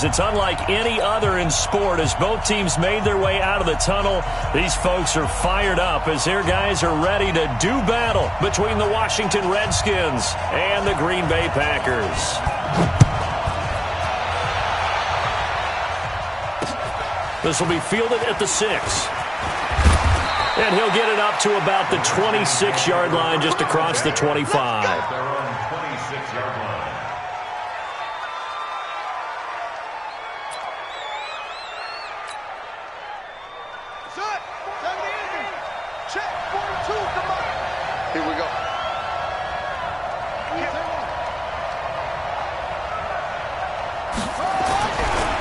fans. It's unlike any other in sport. As both teams made their way out of the tunnel, these folks are fired up as their guys are ready to do battle between the Washington Redskins and the Green Bay Packers. This will be fielded at the 6. And he'll get it up to about the 26-yard line, just across the 25. They're on 26-yard line. Set. 70. Check. 42. Come on. Here we go.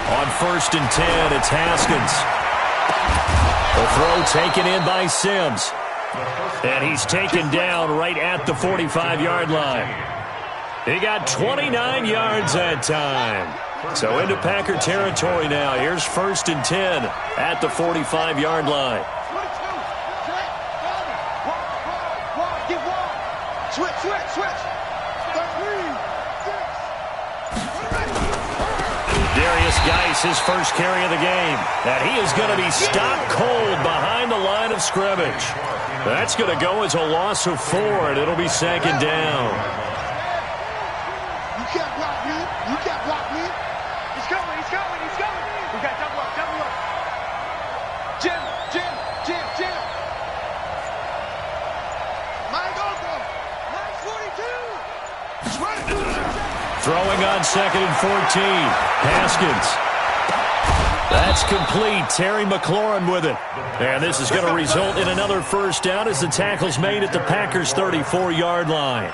On 1st and 10, it's Haskins. The throw taken in by Sims. And he's taken down right at the 45-yard line. He got 29 yards that time. So into Packer territory now. Here's 1st and 10 at the 45-yard line. Switch. Darius Geis, his first carry of the game. And he is going to be stopped cold behind the line of scrimmage. That's going to go as a loss of 4, and it'll be 2nd down. You can't block me. He's coming. We got double up. Jim. Mike Ogo. Mike 42. Throwing on 2nd and 14. Haskins. That's complete. Terry McLaurin with it. And this is going to result in another first down as the tackle's made at the Packers' 34-yard line.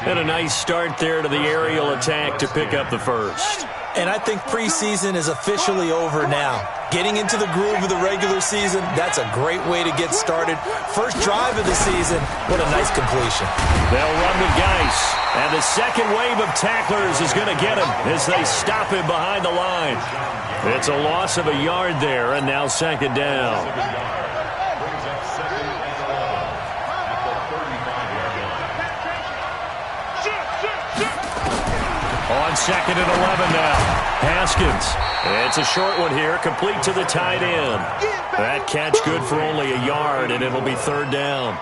And a nice start there to the aerial attack to pick up the first. And I think preseason is officially over now. Getting into the groove of the regular season, that's a great way to get started. First drive of the season, what a nice completion. They'll run with Geis. And the second wave of tacklers is going to get him as they stop him behind the line. It's a loss of a yard there, and now 2nd down. On 2nd and 11 now. Haskins. It's a short one here, complete to the tight end. That catch good for only a yard, and it'll be 3rd down.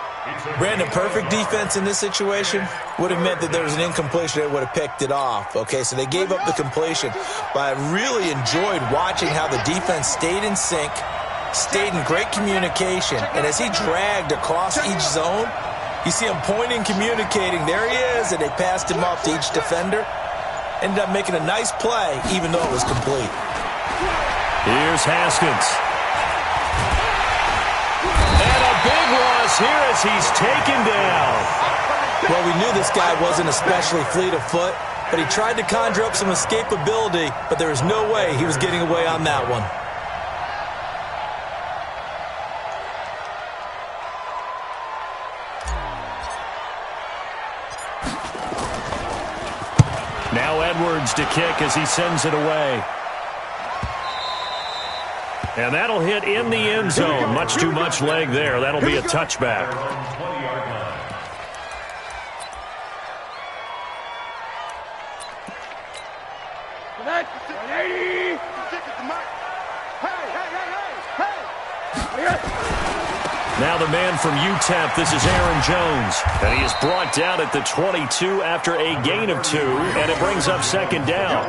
Brandon, perfect defense in this situation would have meant that there was an incompletion that would have picked it off. Okay, so they gave up the completion. But I really enjoyed watching how the defense stayed in sync, stayed in great communication, and as he dragged across each zone, you see him pointing, communicating. There he is, and they passed him off to each defender. Ended up making a nice play, even though it was complete. Here's Haskins. And a big loss here as he's taken down. Well, we knew this guy wasn't especially fleet of foot, but he tried to conjure up some escapability, but there was no way he was getting away on that one. Now Edwards to kick as he sends it away. And that'll hit in the end zone. Much too much leg there. That'll be a touchback. Now the man from UTEP, this is Aaron Jones. And he is brought down at the 22 after a gain of 2, and it brings up 2nd down.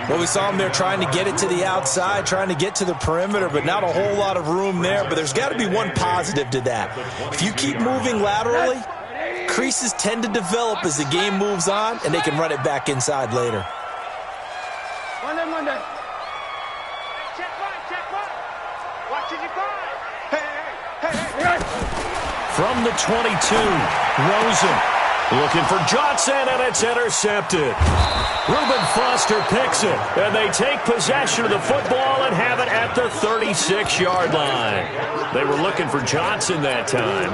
Well, we saw him there trying to get it to the outside, trying to get to the perimeter, but not a whole lot of room there. But there's got to be one positive to that. If you keep moving laterally, creases tend to develop as the game moves on, and they can run it back inside later. Monday. Check one. Watch it, you find. Hey. From the 22, Rosen looking for Johnson, and it's intercepted. Reuben Foster picks it, and they take possession of the football and have it at the 36-yard line. They were looking for Johnson that time.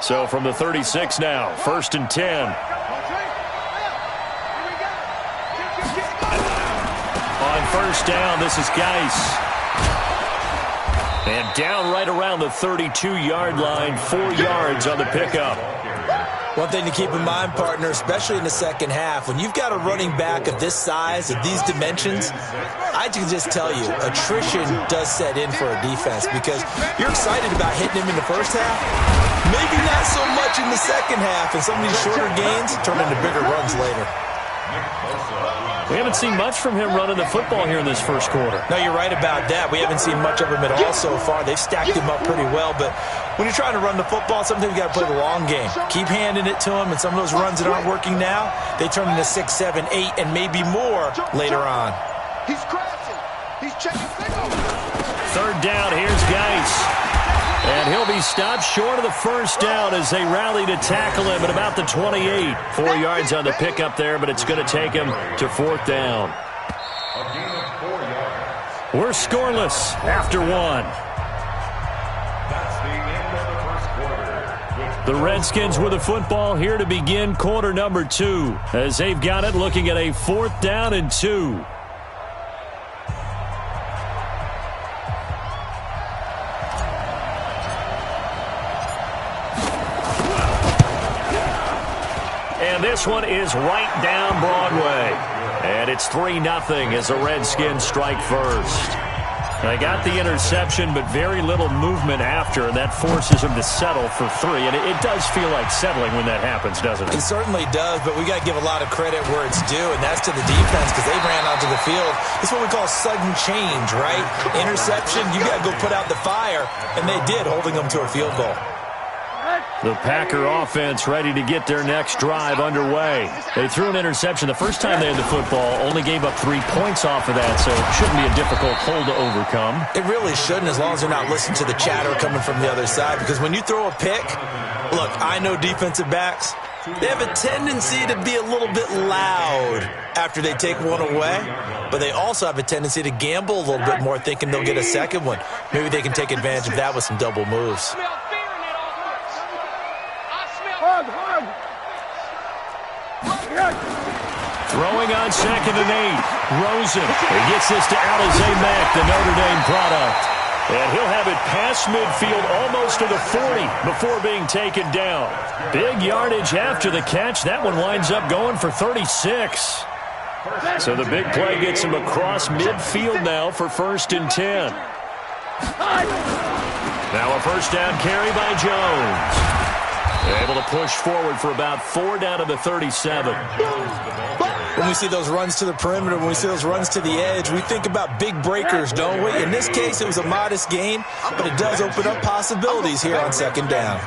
So from the 36 now, 1st and 10. On 1st down, this is Geis. And down right around the 32-yard line, 4 yards on the pickup. One thing to keep in mind, partner, especially in the second half, when you've got a running back of this size, of these dimensions, I can just tell you, attrition does set in for a defense because you're excited about hitting him in the first half, maybe not so much in the second half, and some of these shorter gains turn into bigger runs later. We haven't seen much from him running the football here in this first quarter. No, you're right about that. We haven't seen much of him at all so far. They've stacked him up pretty well, but when you're trying to run the football, sometimes you got to play the long game. Keep handing it to him, and some of those runs that aren't working now, they turn into 6, 7, 8, and maybe more later on. He's crashing. He's checking signals. Third down, here's Geis. And he'll be stopped short of the first down as they rally to tackle him at about the 28. 4 yards on the pickup there, but it's going to take him to fourth down. We're scoreless after one. That's the end of the first quarter. The Redskins with the football here to begin quarter number 2 as they've got it looking at a 4th down and 2. And this one is right down Broadway. And it's 3-0 as the Redskins strike first. They got the interception, but very little movement after, and that forces them to settle for 3. And it does feel like settling when that happens, doesn't it? It certainly does, but we got to give a lot of credit where it's due, and that's to the defense because they ran onto the field. It's what we call sudden change, right? Interception, you got to go put out the fire, and they did, holding them to a field goal. The Packer offense ready to get their next drive underway. They threw an interception the first time they had the football, only gave up 3 points off of that, so it shouldn't be a difficult hole to overcome. It really shouldn't, as long as they're not listening to the chatter coming from the other side, because when you throw a pick, look, I know defensive backs, they have a tendency to be a little bit loud after they take one away, but they also have a tendency to gamble a little bit more, thinking they'll get a second one. Maybe they can take advantage of that with some double moves. Throwing on 2nd and 8. Rosen. He gets this to Alize Mack, the Notre Dame product. And he'll have it past midfield almost to the 40 before being taken down. Big yardage after the catch. That one winds up going for 36. So the big play gets him across midfield now for 1st and 10. Now a first down carry by Jones. Able to push forward for about 4 down to the 37. When we see those runs to the perimeter, when we see those runs to the edge, we think about big breakers, don't we? In this case, it was a modest gain, but it does open up possibilities here on 2nd down.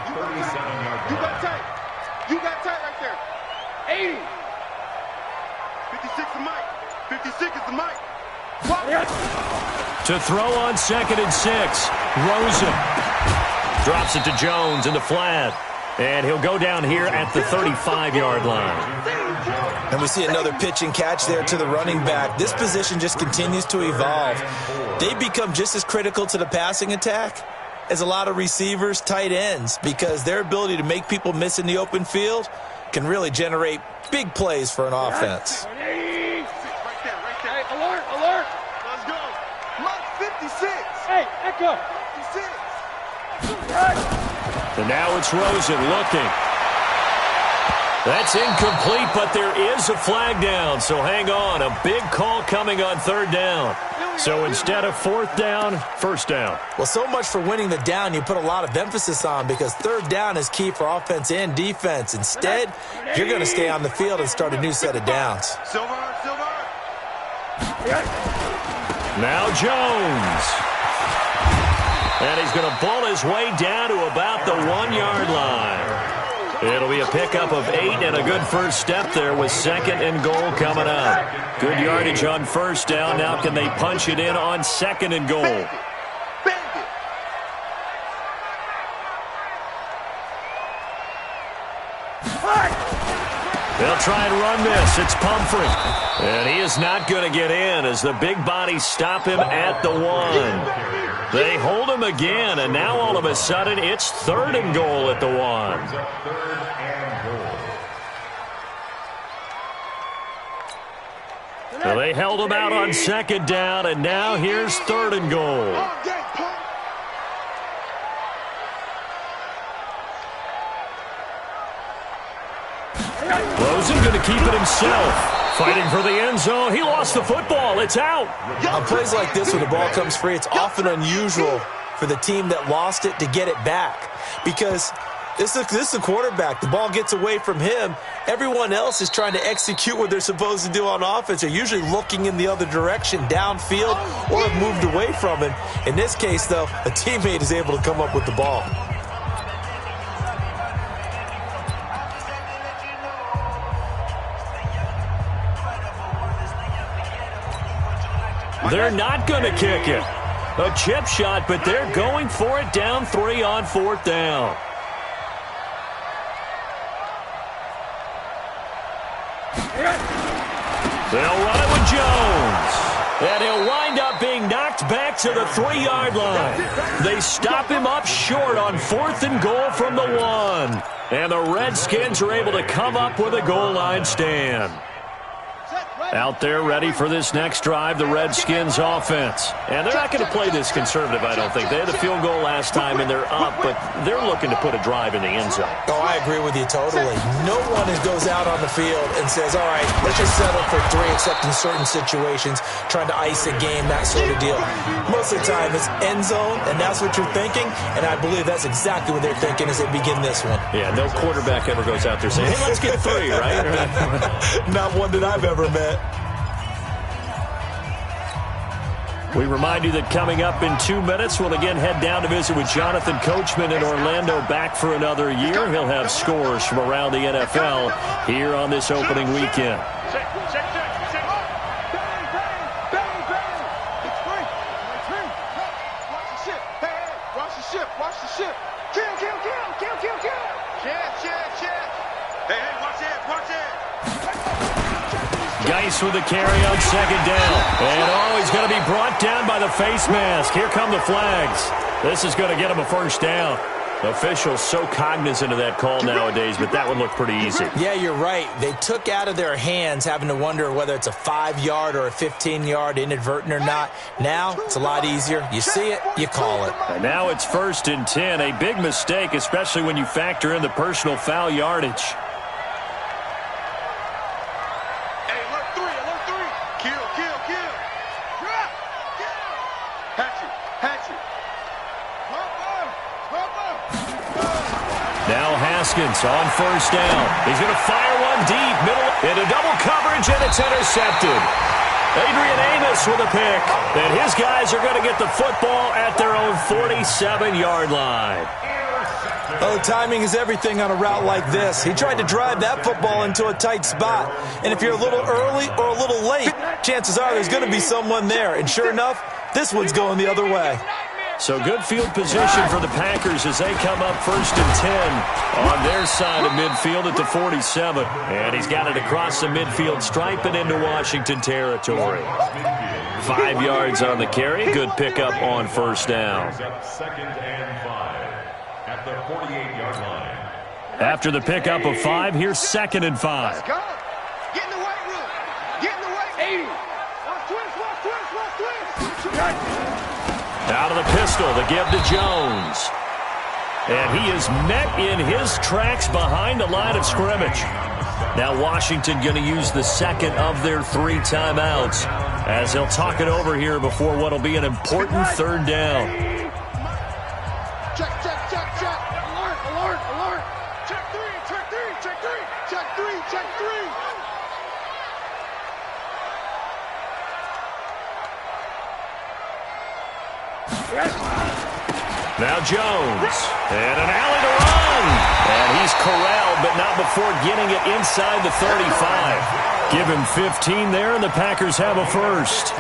You got tight. You got tight right there. 80. 56 is Mike. 56 is the Mike. To throw on 2nd and 6. Rosen drops it to Jones in the flat. And he'll go down here at the 35-yard line. And we see another pitch and catch there to the running back. This position just continues to evolve. They become just as critical to the passing attack as a lot of receivers, tight ends, because their ability to make people miss in the open field can really generate big plays for an offense. Right there. Hey, alert. Let's go. Mike, 56. Hey, Echo. 56. And now it's Rosen looking. That's incomplete, but there is a flag down, so hang on. A big call coming on 3rd down. So instead of 4th down, 1st down. Well, so much for winning the down you put a lot of emphasis on, because 3rd down is key for offense and defense. Instead, you're going to stay on the field and start a new set of downs. Silver. Now Jones. And he's going to ball his way down to about the 1-yard line. It'll be a pickup of 8 and a good first step there with 2nd and goal coming up. Good yardage on 1st down. Now can they punch it in on 2nd and goal? They'll try and run this. It's Pumphrey. And he is not going to get in as the big bodies stop him at the 1. They hold him again, and now all of a sudden it's 3rd and goal at the 1. So they held him out on 2nd down, and now here's 3rd and goal. Rosen going to keep it himself. Fighting for the end zone. He lost the football. It's out. On plays like this, when the ball comes free, it's often unusual for the team that lost it to get it back. Because this is the quarterback. The ball gets away from him. Everyone else is trying to execute what they're supposed to do on offense. They're usually looking in the other direction, downfield, or have moved away from him. In this case, though, a teammate is able to come up with the ball. They're not going to kick it. A chip shot, but they're going for it down 3 on 4th down. They'll run it with Jones. And he'll wind up being knocked back to the 3-yard line. They stop him up short on 4th and goal from the 1. And the Redskins are able to come up with a goal line stand. Out there ready for this next drive, the Redskins offense. And they're not going to play this conservative, I don't think. They had the field goal last time, and they're up, but they're looking to put a drive in the end zone. Oh, I agree with you totally. No one goes out on the field and says, all right, let's just settle for 3, except in certain situations, trying to ice a game, that sort of deal. Most of the time, it's end zone, and that's what you're thinking, and I believe that's exactly what they're thinking as they begin this one. Yeah, no quarterback ever goes out there saying, hey, let's get 3, right? Not one that I've ever met. We remind you that coming up in 2 minutes, we'll again head down to visit with Jonathan Coachman in Orlando, back for another year. He'll have scores from around the NFL here on this opening weekend. Geis with the carry on 2nd down. And he's going to be brought down by the face mask. Here come the flags. This is going to get him a 1st down. Officials so cognizant of that call nowadays, but that would look pretty easy. Yeah, you're right. They took out of their hands having to wonder whether it's a 5-yard or a 15-yard, inadvertent or not. Now, it's a lot easier. You see it, you call it. And now it's 1st and 10. A big mistake, especially when you factor in the personal foul yardage. Now Haskins on 1st down. He's going to fire one deep, middle, into double coverage, and it's intercepted. Adrian Amos with a pick. And his guys are going to get the football at their own 47-yard line. Oh, timing is everything on a route like this. He tried to drive that football into a tight spot. And if you're a little early or a little late, chances are there's going to be someone there. And sure enough, this one's going the other way. So good field position for the Packers as they come up 1st and 10 on their side of midfield at the 47. And he's got it across the midfield stripe and into Washington territory. 5 yards on the carry. Good pickup on 1st down. 2nd and 5 at the 48-yard line. After the pickup of 5, here's 2nd and 5. Let's go. Get in the weight room. Get in the weight. 80. Watch twist. Out of the pistol, the give to Jones. And he is met in his tracks behind the line of scrimmage. Now Washington going to use the 2nd of their 3 timeouts as they'll talk it over here before what will be an important 3rd down. Check. Alert. Check 3. Now Jones, and an alley to run. And he's corralled, but not before getting it inside the 35. Give him 15 there, and the Packers have a 1st.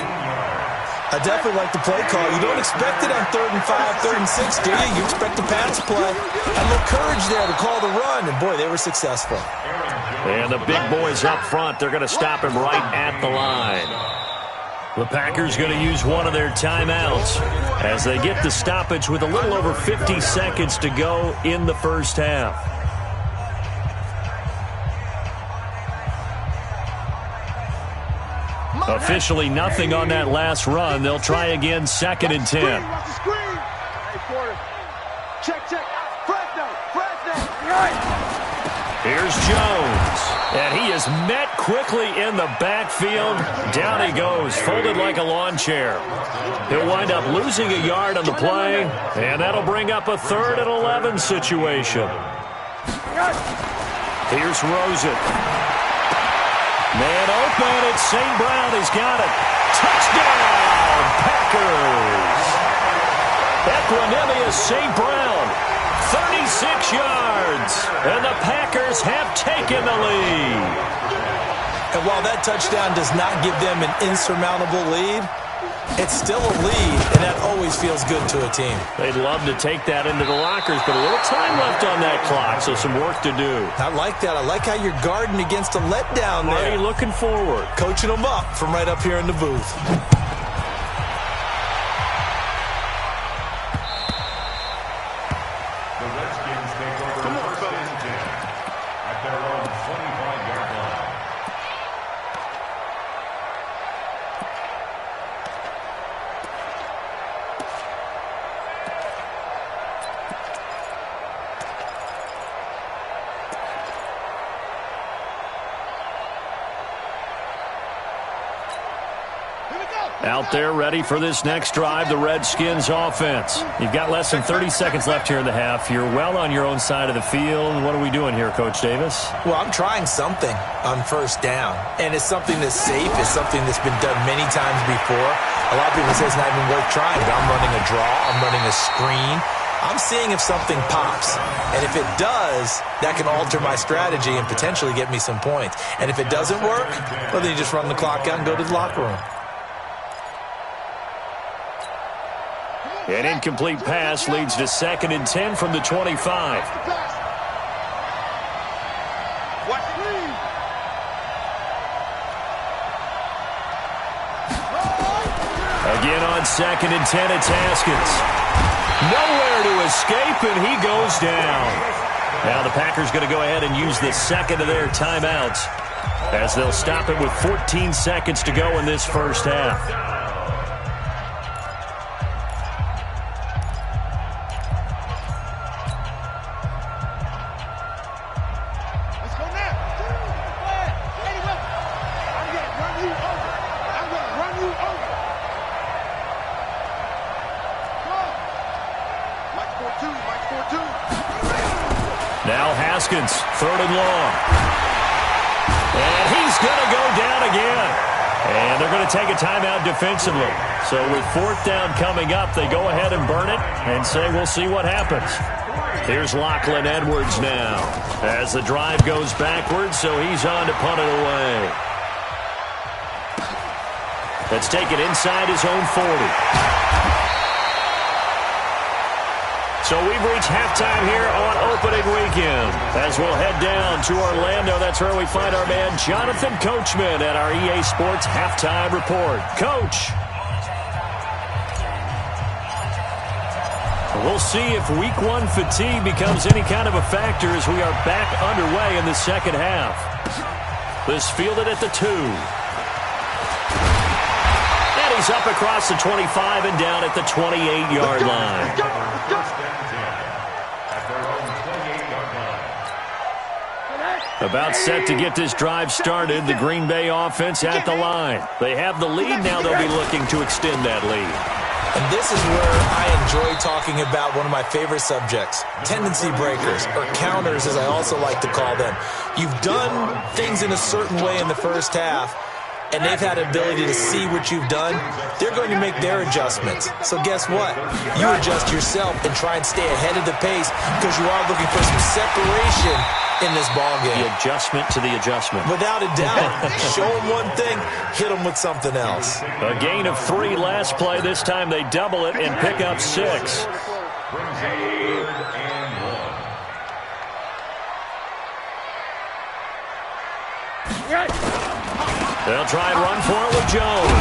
I definitely like the play call. You don't expect it on 3rd and 5, 3rd and 6, do you? You expect the pass play. A little courage there to call the run, and boy, they were successful. And the big boys up front, they're going to stop him right at the line. The Packers going to use one of their timeouts as they get the stoppage with a little over 50 seconds to go in the 1st half. Officially nothing on that last run. They'll try again 2nd and 10. Check. Here's Jones. And he is met quickly in the backfield. Down he goes, folded like a lawn chair. He'll wind up losing a yard on the play, and that'll bring up a 3rd and 11 situation. Here's Rosen. Man open, it's St. Brown. He's got it. Touchdown, Packers. Equanimous St. Brown, 36 yards, and the Packers have taken the lead. And while that touchdown does not give them an insurmountable lead, it's still a lead, and that always feels good to a team. They'd love to take that into the lockers, but a little time left on that clock, so some work to do. I like that. I like how you're guarding against a letdown there. Marty looking forward. Coaching them up from right up here in the booth. The Redskins take over first and 10 at their own 25-yard line. Out there ready for this next drive, the Redskins offense. You've got less than 30 seconds left here in the half. You're well on your own side of the field. What are we doing here, Coach Davis? Well, I'm trying something on first down, and it's something that's safe. It's something that's been done many times before. A lot of people say it's not even worth trying, but I'm running a draw. I'm running a screen. I'm seeing if something pops, and if it does, that can alter my strategy and potentially get me some points. And if it doesn't work, well, then you just run the clock out and go to the locker room. An incomplete pass leads to 2nd and 10 from the 25. Again on 2nd and 10, it's Haskins. Nowhere to escape, and he goes down. Now the Packers going to go ahead and use the second of their timeouts as they'll stop it with 14 seconds to go in this first half. Now Haskins, 3rd and long. And he's going to go down again. And they're going to take a timeout defensively. So with 4th down coming up, they go ahead and burn it and say we'll see what happens. Here's Lachlan Edwards now as the drive goes backwards, so he's on to punt it away. Let's take it inside his own 40. So we've reached halftime here on opening weekend. As we'll head down to Orlando, that's where we find our man Jonathan Coachman at our EA Sports Halftime Report. Coach. We'll see if Week 1 fatigue becomes any kind of a factor as we are back underway in the second half. This fielded at the 2. And he's up across the 25 and down at the 28-yard line. About set to get this drive started, the Green Bay offense at the line. They have the lead now. They'll be looking to extend that lead. And this is where I enjoy talking about one of my favorite subjects, tendency breakers, or counters as I also like to call them. You've done things in a certain way in the first half, and they've had the ability to see what you've done. They're going to make their adjustments. So guess what? You adjust yourself and try and stay ahead of the pace because you are looking for some separation in this ballgame. The adjustment to the adjustment. Without a doubt. Show them one thing, hit them with something else. A gain of 3 last play. This time they double it and pick up 6. They'll try and run for it with Jones.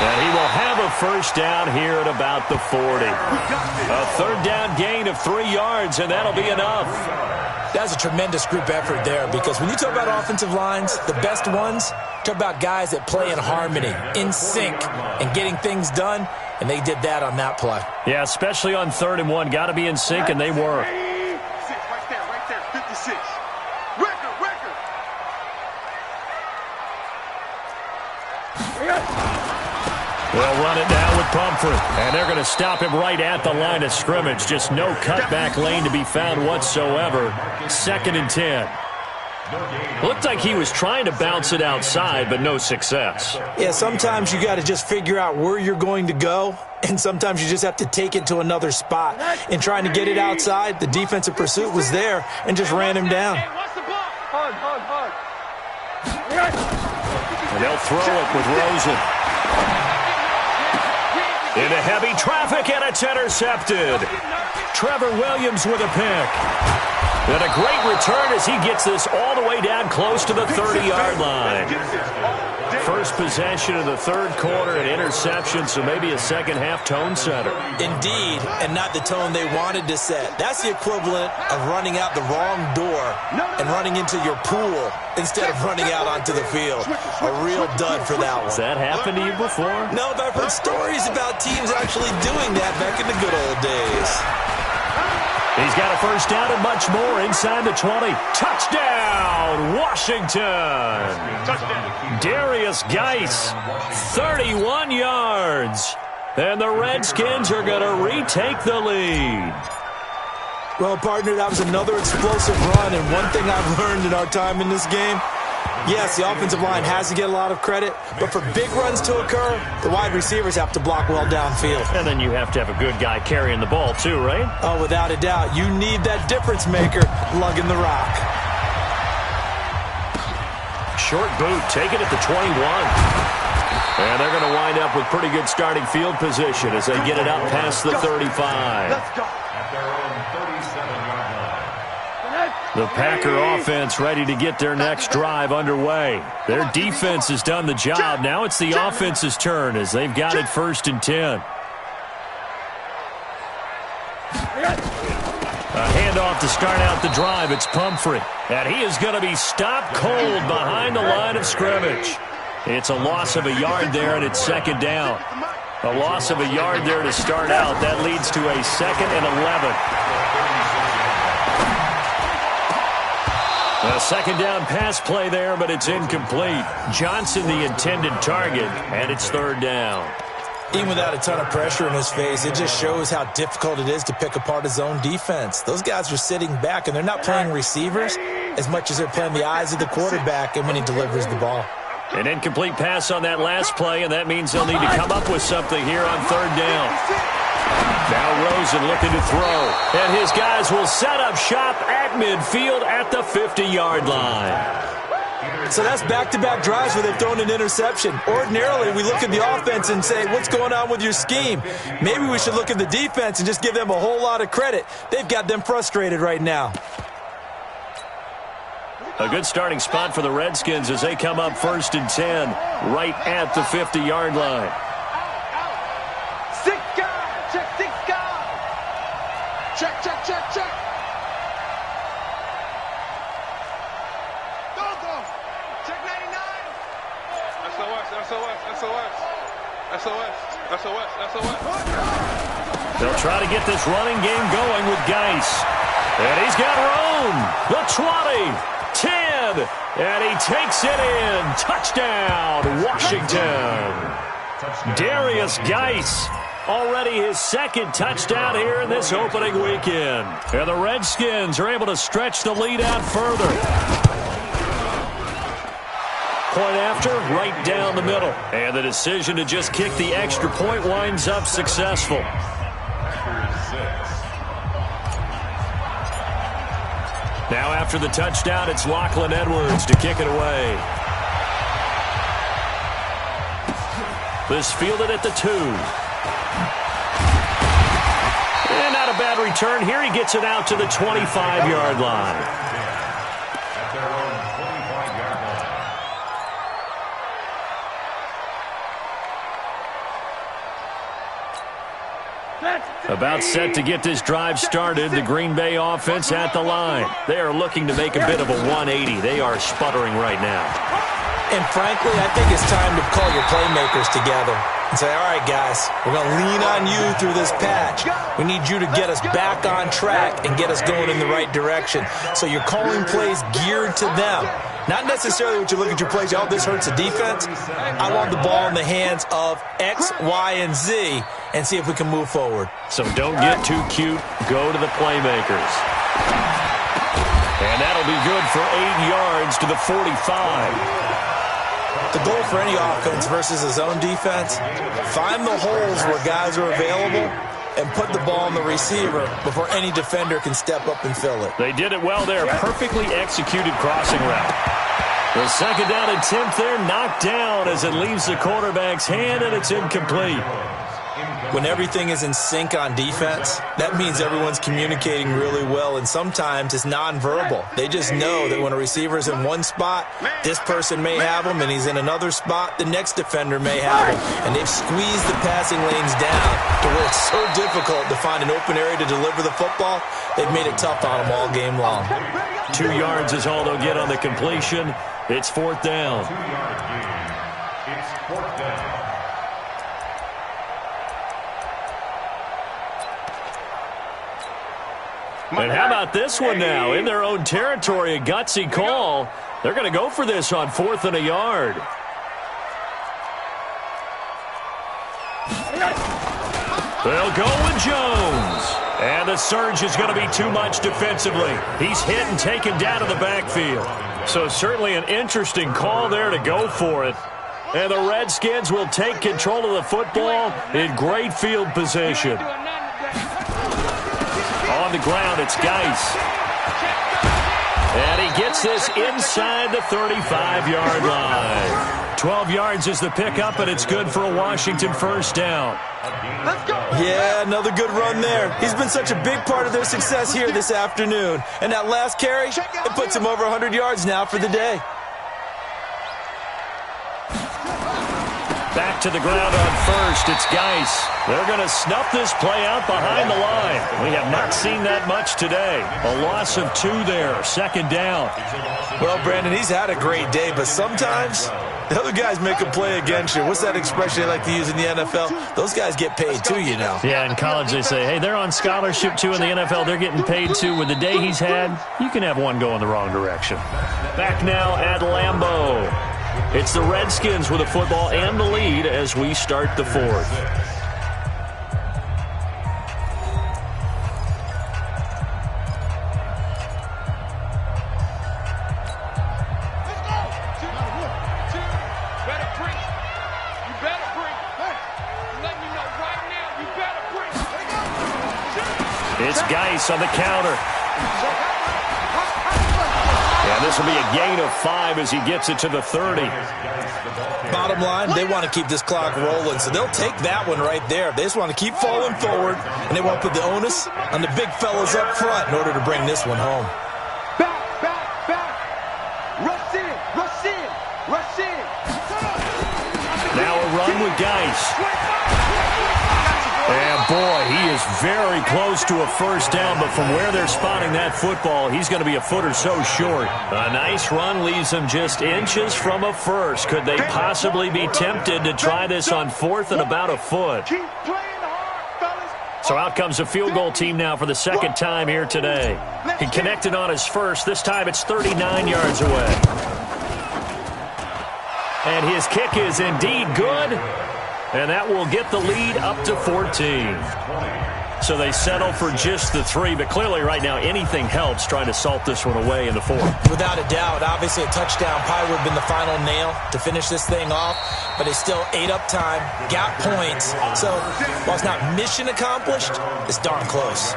And he will have a first down here at about the 40. A 3rd down gain of 3 yards, and that'll be enough. That's a tremendous group effort there because when you talk about offensive lines, the best ones, talk about guys that play in harmony, in sync, and getting things done, and they did that on that play. Yeah, especially on 3rd and 1. Got to be in sync, and they were. Right there, 56. Record. They'll run it now with Pumphrey. And they're going to stop him right at the line of scrimmage. Just no cutback lane to be found whatsoever. 2nd and 10. Looked like he was trying to bounce it outside, but no success. Yeah, sometimes you got to just figure out where you're going to go, and sometimes you just have to take it to another spot. In trying to get it outside, the defensive pursuit was there and just ran him down. And they'll throw it with Rosen. Into heavy traffic, and it's intercepted. Trevor Williams with a pick. And a great return as he gets this all the way down close to the 30-yard line. First possession of the third quarter, an interception, so maybe a second-half tone setter. Indeed, and not the tone they wanted to set. That's the equivalent of running out the wrong door and running into your pool instead of running out onto the field. A real dud for that one. Has that happened to you before? No, but I've heard stories about teams actually doing that back in the good old days. He's got a first down and much more inside the 20. Touchdown, Washington. Touchdown. Darius Geis, 31 yards. And the Redskins are going to retake the lead. Well, partner, that was another explosive run, and one thing I've learned in our time in this game, yes, the offensive line has to get a lot of credit, but for big runs to occur, the wide receivers have to block well downfield. And then you have to have a good guy carrying the ball too, right? Oh, without a doubt. You need that difference maker lugging the rock. Short boot, taken at the 21. And they're going to wind up with pretty good starting field position as they get it out past the 35. At their own 37-yard line. The Packer offense ready to get their next drive underway. Their defense has done the job. Now it's the offense's turn as they've got it 1st and 10. A handoff to start out the drive. It's Pumphrey. And he is going to be stopped cold behind the line of scrimmage. It's a loss of a yard there, and it's 2nd down. A loss of a yard there to start out. That leads to a 2nd and 11. A 2nd down pass play there, but it's incomplete. Johnson the intended target, and it's 3rd down. Even without a ton of pressure in his face, it just shows how difficult it is to pick apart his own defense. Those guys are sitting back, and they're not playing receivers as much as they're playing the eyes of the quarterback and when he delivers the ball. An incomplete pass on that last play, and that means they'll need to come up with something here on 3rd down. Now Rosen looking to throw, and his guys will set up shop at midfield at the 50-yard line. So that's back-to-back drives where they've thrown an interception. Ordinarily, we look at the offense and say, what's going on with your scheme? Maybe we should look at the defense and just give them a whole lot of credit. They've got them frustrated right now. A good starting spot for the Redskins as they come up 1st and 10 right at the 50-yard line. 6 guys. Check 6 guys. Check. Go. Check 99. SOS. They'll try to get this running game going with Geis. And he's got room. The 20. 10, and he takes it in. Touchdown, Washington. Darius Geis, already his 2nd touchdown here in this opening weekend. And the Redskins are able to stretch the lead out further. Point after, right down the middle. And the decision to just kick the extra point winds up successful. Now after the touchdown, it's Lachlan Edwards to kick it away. This fielded at the 2. And not a bad return here. He gets it out to the 25-yard line. At their own 25-yard line. About set to get this drive started. The Green Bay offense at the line. They are looking to make a bit of a 180. They are sputtering right now. And frankly, I think it's time to call your playmakers together. and say, all right, guys, we're going to lean on you through this patch. We need you to get us back on track and get us going in the right direction. So you're calling plays geared to them. Not necessarily what you look at your plays, oh, this hurts the defense. I want the ball in the hands of X, Y, and Z and see if we can move forward. So don't get too cute. Go to the playmakers. And that'll be good for 8 yards to the 45. The goal for any offense versus a zone defense, find the holes where guys are available and put the ball on the receiver before any defender can step up and fill it. They did it well there. Perfectly executed crossing route. The second down attempt there knocked down as it leaves the quarterback's hand, and it's incomplete. When everything is in sync on defense, that means everyone's communicating really well, and sometimes it's nonverbal. They just know that when a receiver's in one spot, this person may have him, and he's in another spot, the next defender may have him. And they've squeezed the passing lanes down to where it's so difficult to find an open area to deliver the football. They've made it tough on them all game long. 2 yards is all they'll get on the completion. It's 4th down. 2-yard gain. It's 4th down. And how about this one now? In their own territory, a gutsy call. They're going to go for this on 4th and a yard. They'll go with Jones. And the surge is going to be too much defensively. He's hit and taken down in the backfield. So certainly an interesting call there to go for it. And the Redskins will take control of the football in great field position. On the ground, it's Geis. And he gets this inside the 35-yard line. 12 yards is the pickup, and it's good for a Washington first down. Yeah, another good run there. He's been such a big part of their success here this afternoon. And that last carry, it puts him over 100 yards now for the day. Back to the ground on first. It's Geis. They're going to snuff this play out behind the line. We have not seen that much today. A loss of 2 there. 2nd down. Well, Brandon, he's had a great day, but sometimes the other guys make a play against you. What's that expression they like to use in the NFL? Those guys get paid too, you know. Yeah, in college they say, hey, they're on scholarship too. In the NFL, they're getting paid too. With the day he's had, you can have one go in the wrong direction. Back now at Lambeau. It's the Redskins with the football and the lead as we start the 4th. It's Geis on the counter. And this will be a gain of 5 as he gets it to the 30. Bottom line, they want to keep this clock rolling, so they'll take that one right there. They just want to keep falling forward, and they want to put the onus on the big fellas up front in order to bring this one home. Back, back, back. Rush in, rush in, rush in. Now a run with Geis. And boy, he is very close to a first down, but from where they're spotting that football, he's going to be a foot or so short. A nice run leaves him just inches from a first. Could they possibly be tempted to try this on 4th and about a foot? Keep playing hard, fellas. So out comes the field goal team now for the 2nd time here today. He connected on his first. This time it's 39 yards away. And his kick is indeed good. And that will get the lead up to 14. So they settle for just the 3, but clearly right now anything helps trying to salt this one away in the 4th. Without a doubt, obviously a touchdown probably would have been the final nail to finish this thing off, but they still ate up time, got points. So while it's not mission accomplished, it's darn close.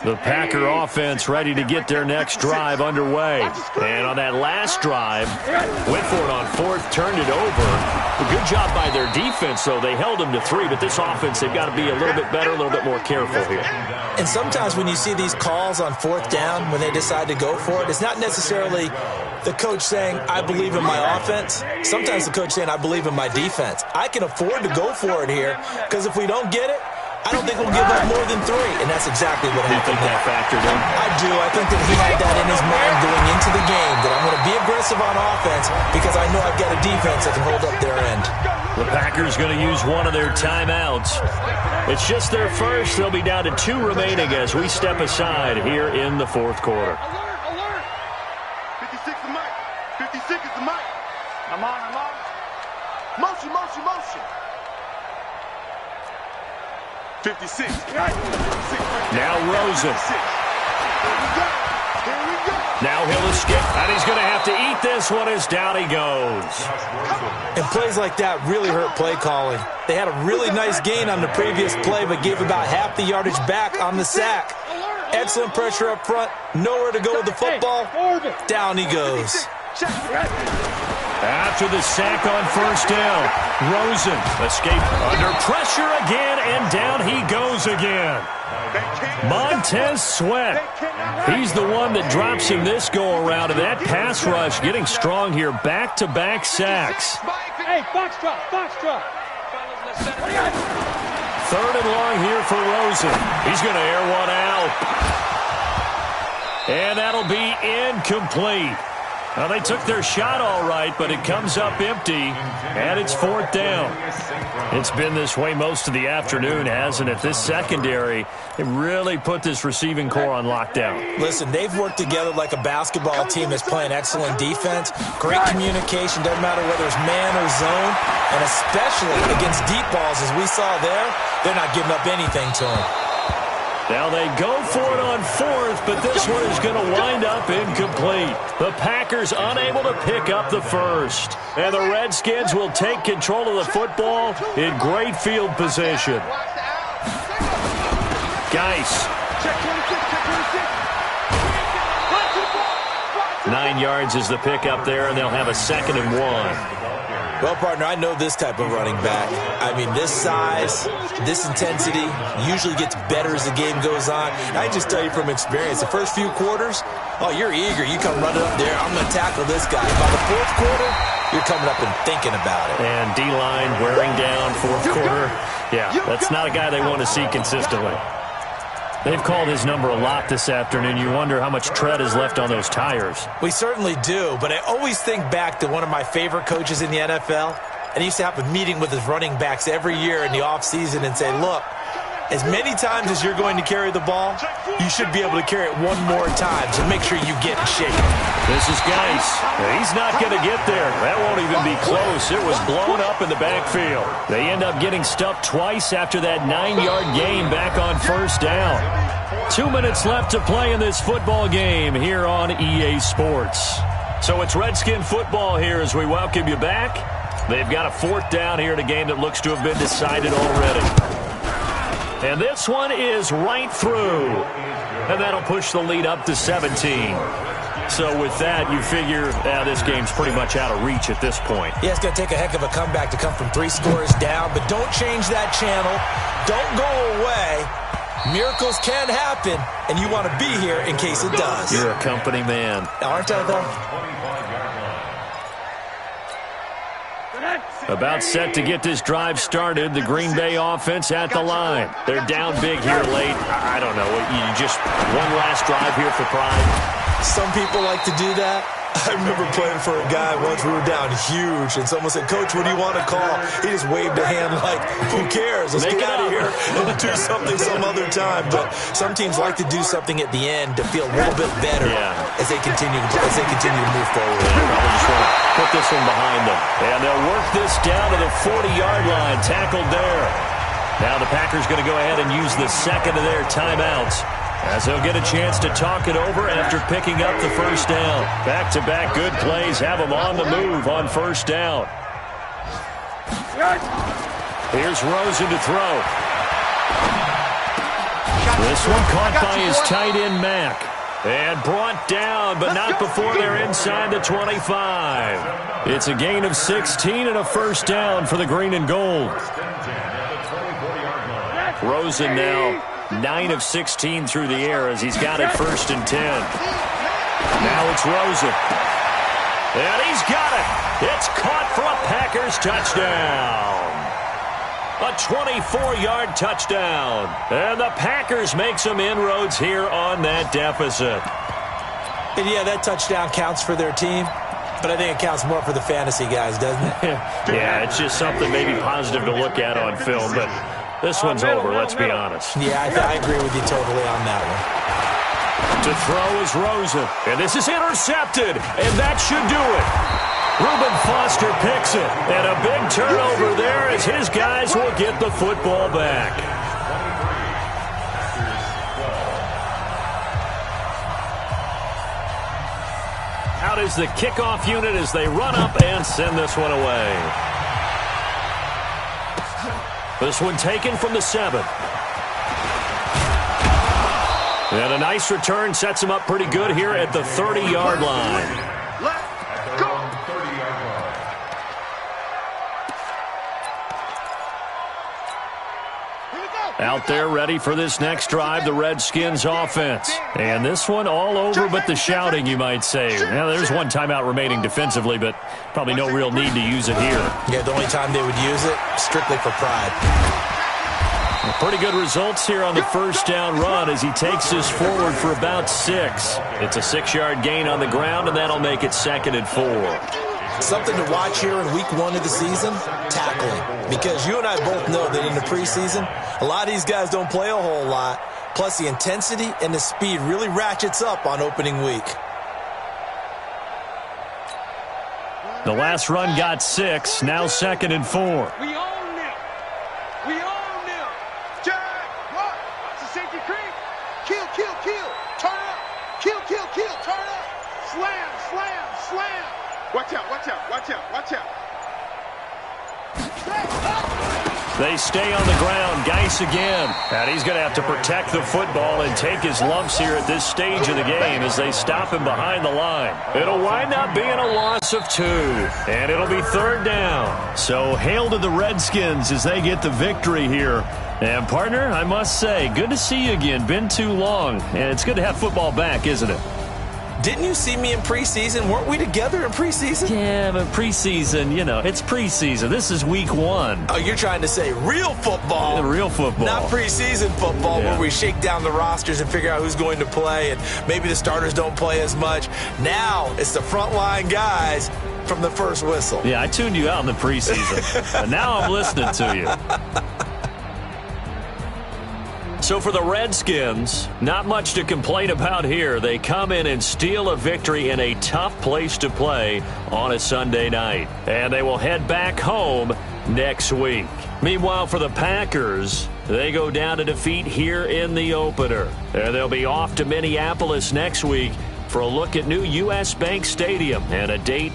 The Packer offense ready to get their next drive underway. And on that last drive, went for it on 4th, turned it over. A good job by their defense, though. They held them to 3, but this offense, they've got to be a little bit better, a little bit more careful here. And sometimes when you see these calls on 4th down, when they decide to go for it, it's not necessarily the coach saying, I believe in my offense. Sometimes the coach saying, I believe in my defense. I can afford to go for it here, because if we don't get it, I don't think we'll give up more than 3, and that's exactly what happened. You think that factored in? I do. I think that he had that in his mind going into the game, that I'm going to be aggressive on offense because I know I've got a defense that can hold up their end. The Packers going to use one of their timeouts. It's just their first. They'll be down to 2 remaining as we step aside here in the fourth quarter. Alert! 56 is Mike. 56 is the Mike. I'm on. Motion. 56. Now Rosen. Here we go. Now he'll escape, and he's going to have to eat this one as down he goes. And plays like that really hurt play calling. They had a really nice gain on the previous play, but gave about half the yardage back on the sack. Excellent pressure up front. Nowhere to go with the football. Down he goes. After the sack on first down, Rosen escaped under pressure again, and down he goes again. Montez Sweat. He's the one that drops him this go-around, and that pass rush getting strong here. Back-to-back sacks. Hey, box drop. 3rd and long here for Rosen. He's going to air one out. And that'll be incomplete. Now, they took their shot all right, but it comes up empty, and it's 4th down. It's been this way most of the afternoon, hasn't it? This secondary, it really put this receiving core on lockdown. Listen, they've worked together like a basketball team that's playing excellent defense. Great communication, doesn't matter whether it's man or zone, and especially against deep balls, as we saw there, they're not giving up anything to them. Now they go for it on 4th, but this one is going to wind up incomplete. The Packers unable to pick up the first. And the Redskins will take control of the football in great field position. Geis. 9 yards is the pickup there, and they'll have a 2nd and 1. Well, partner, I know this type of running back. I mean, this size, this intensity usually gets better as the game goes on. And I just tell you from experience, the first few quarters, oh, you're eager. You come running up there, I'm going to tackle this guy. By the 4th quarter, you're coming up and thinking about it. And D-line wearing down 4th quarter. Yeah, that's not a guy they want to see consistently. They've called his number a lot this afternoon. You wonder how much tread is left on those tires. We certainly do, but I always think back to one of my favorite coaches in the NFL, and he used to have a meeting with his running backs every year in the offseason and say, look, as many times as you're going to carry the ball, you should be able to carry it one more time, so make sure you get in shape. This is Geis. He's not going to get there. That won't even be close. It was blown up in the backfield. They end up getting stuffed twice after that 9-yard gain back on first down. 2 minutes left to play in this football game here on EA Sports. So it's Redskin football here as we welcome you back. They've got a 4th down here in a game that looks to have been decided already. And this one is right through. And that'll push the lead up to 17. So with that, you figure this game's pretty much out of reach at this point. Yeah, it's going to take a heck of a comeback to come from 3 scores down. But don't change that channel. Don't go away. Miracles can happen, and you want to be here in case it does. You're a company man. Aren't I, though? About set to get this drive started. The Green Bay offense at the line. They're down big here late. I don't know. You just one last drive here for pride. Some people like to do that. I remember playing for a guy once. We were down huge, and someone said, Coach, what do you want to call? He just waved a hand like, who cares? Let's get out of here and do something some other time. But some teams like to do something at the end to feel a little bit better as they continue to move forward. They probably just want to put this one behind them. And they'll work this down to the 40-yard line. Tackled there. Now the Packers going to go ahead and use the 2nd of their timeouts, as they'll get a chance to talk it over after picking up the first down. Back-to-back good plays have them on the move on first down. Here's Rosen to throw. This one caught by his tight end, Mack. And brought down, but not before they're inside the 25. It's a gain of 16 and a first down for the green and gold. Rosen now 9 of 16 through the air as he's got it 1st and 10. Now it's Rosen. And he's got it. It's caught for a Packers touchdown. A 24-yard touchdown. And the Packers make some inroads here on that deficit. And yeah, that touchdown counts for their team, but I think it counts more for the fantasy guys, doesn't it? Yeah, it's just something maybe positive to look at on film, but this one's over, let's be honest. Yeah, I agree with you totally on that one. To throw is Rosen, and this is intercepted, and that should do it. Reuben Foster picks it, and a big turnover there as his guys will get the football back. Out is the kickoff unit as they run up and send this one away. This one taken from the 7. And a nice return sets him up pretty good here at the 30-yard line. Out there ready for this next drive, the Redskins offense. And this one all over but the shouting, you might say. Now, there's one timeout remaining defensively, but probably no real need to use it here. Yeah, the only time they would use it, strictly for pride. Pretty good results here on the first down run as he takes this forward for about 6. It's a 6-yard gain on the ground, and that'll make it 2nd and 4. Something to watch here in week 1 of the season, tackling. Because you and I both know that in the preseason, a lot of these guys don't play a whole lot. Plus, the intensity and the speed really ratchets up on opening week. The last run got 6, now 2nd and 4. We own them. We own them. Jack, what? It's a safety creep. Kill, kill, kill. Turn up. Kill, kill, kill. Turn up. Slam, slam, slam. Watch out, watch out, watch out, watch out. They stay on the ground. Geis again. And he's going to have to protect the football and take his lumps here at this stage of the game as they stop him behind the line. It'll wind up being a loss of 2. And it'll be 3rd down. So hail to the Redskins as they get the victory here. And, partner, I must say, good to see you again. Been too long. And it's good to have football back, isn't it? Didn't you see me in preseason? Weren't we together in preseason? Yeah, but preseason, you know, it's preseason. This is week 1. Oh, you're trying to say real football. Yeah, real football. Not preseason football where we shake down the rosters and figure out who's going to play, and maybe the starters don't play as much. Now it's the frontline guys from the first whistle. Yeah, I tuned you out in the preseason. But now I'm listening to you. So for the Redskins, not much to complain about here. They come in and steal a victory in a tough place to play on a Sunday night. And they will head back home next week. Meanwhile, for the Packers, they go down to defeat here in the opener. And they'll be off to Minneapolis next week for a look at new U.S. Bank Stadium and a date